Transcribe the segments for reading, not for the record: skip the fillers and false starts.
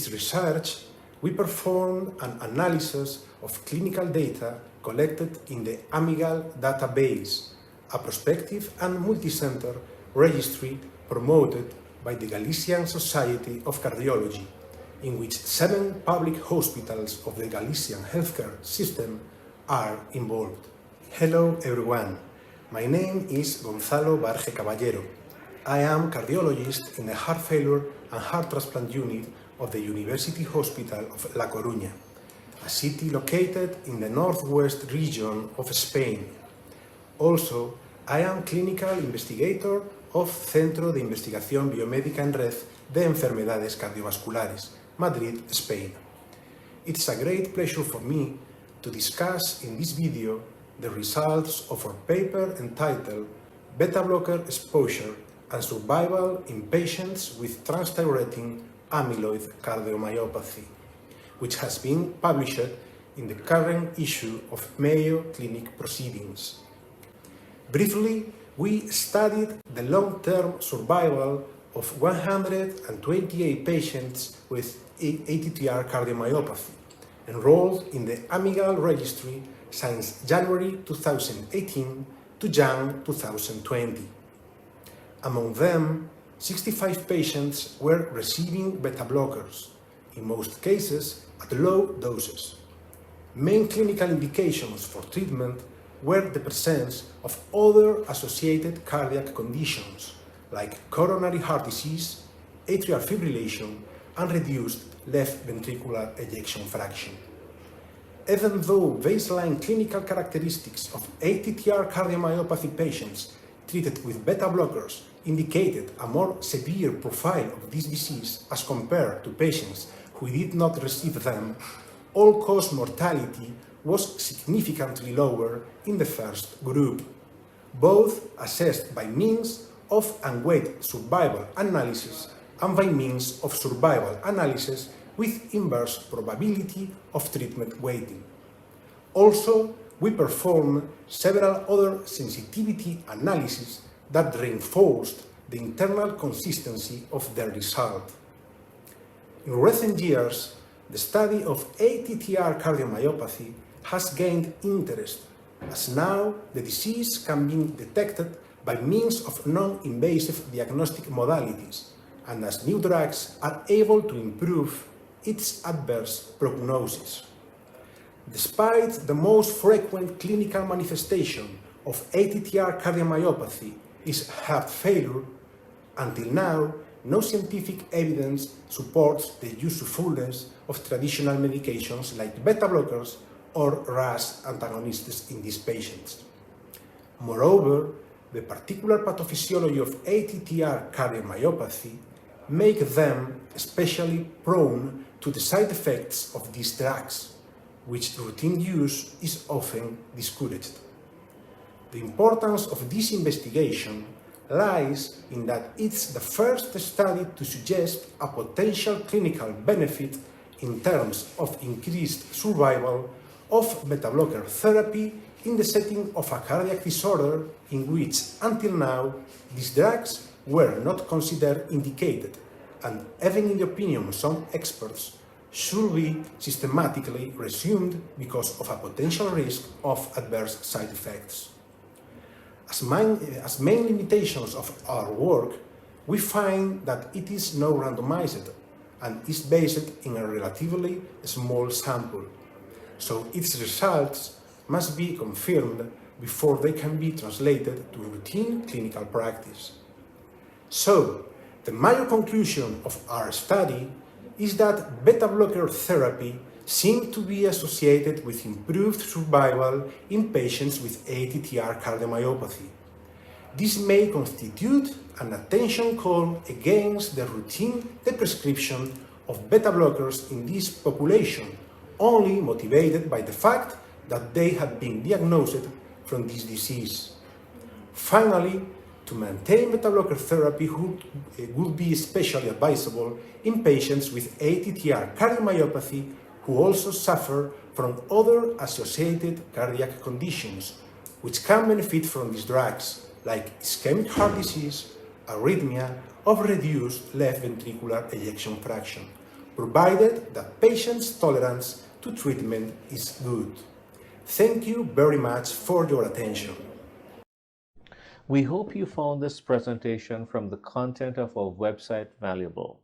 this research, we performed an analysis of clinical data collected in the Amigal database, a prospective and multi-center registry promoted by the Galician Society of Cardiology, in which 7 public hospitals of the Galician healthcare system are involved. Hello everyone, my name is Gonzalo Barge Caballero. I am cardiologist in the heart failure and heart transplant unit of the University Hospital of La Coruña, a city located in the northwest region of Spain. Also, I am clinical investigator of Centro de Investigación Biomédica en Red de Enfermedades Cardiovasculares, Madrid, Spain. It's a great pleasure for me to discuss in this video the results of our paper entitled Beta Blocker Exposure and Survival in Patients with Transthyretin Amyloid Cardiomyopathy, which has been published in the current issue of Mayo Clinic Proceedings. Briefly, we studied the long-term survival of 128 patients with ATTR cardiomyopathy enrolled in the Amigal registry since January 2018 to Jan 2020. Among them, 65 patients were receiving beta blockers, in most cases at low doses. Main clinical indications for treatment were the presence of other associated cardiac conditions like coronary heart disease, atrial fibrillation, and reduced left ventricular ejection fraction. Even though baseline clinical characteristics of ATTR cardiomyopathy patients treated with beta blockers indicated a more severe profile of this disease as compared to patients who did not receive them, all-cause mortality was significantly lower in the first group, both assessed by means of unweighted survival analysis and by means of survival analysis with inverse probability of treatment weighting. Also, we performed several other sensitivity analyses that reinforced the internal consistency of their result. In recent years, the study of ATTR cardiomyopathy has gained interest, as now the disease can be detected by means of non-invasive diagnostic modalities, and as new drugs are able to improve its adverse prognosis. Despite the most frequent clinical manifestation of ATTR cardiomyopathy is heart failure, until now, no scientific evidence supports the usefulness of traditional medications like beta blockers or RAS antagonists in these patients. Moreover, the particular pathophysiology of ATTR cardiomyopathy make them especially prone to the side effects of these drugs, which routine use is often discouraged. The importance of this investigation lies in that it's the first study to suggest a potential clinical benefit in terms of increased survival of beta blocker therapy in the setting of a cardiac disorder in which, until now, these drugs were not considered indicated, and even in the opinion of some experts, should be systematically resumed because of a potential risk of adverse side effects. As main limitations of our work, we find that it is not randomized and is based in a relatively small sample, so its results must be confirmed before they can be translated to routine clinical practice. So, the Mayo conclusion of our study is that beta blocker therapy seemed to be associated with improved survival in patients with ATTR cardiomyopathy. This may constitute an attention call against the routine prescription of beta blockers in this population, only motivated by the fact that they had been diagnosed from this disease. Finally, to maintain beta blocker therapy would be especially advisable in patients with ATTR cardiomyopathy who also suffer from other associated cardiac conditions, which can benefit from these drugs, like ischemic heart disease, arrhythmia, or reduced left ventricular ejection fraction, provided that patients' tolerance to treatment is good. Thank you very much for your attention. We hope you found this presentation from the content of our website valuable.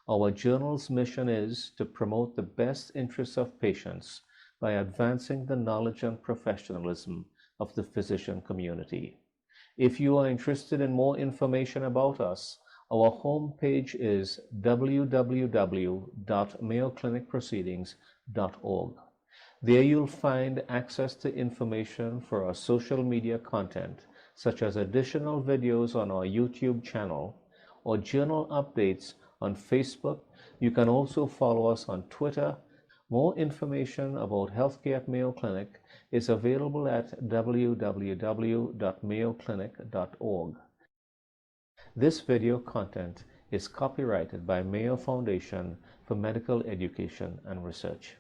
Our journal's mission is to promote the best interests of patients by advancing the knowledge and professionalism of the physician community. If you are interested in more information about us, our homepage is www.mayoclinicproceedings.org. There you'll find access to information for our social media content, such as additional videos on our YouTube channel or journal updates on Facebook. You can also follow us on Twitter. More information about healthcare at Mayo Clinic is available at www.mayoclinic.org. This video content is copyrighted by Mayo Foundation for Medical Education and Research.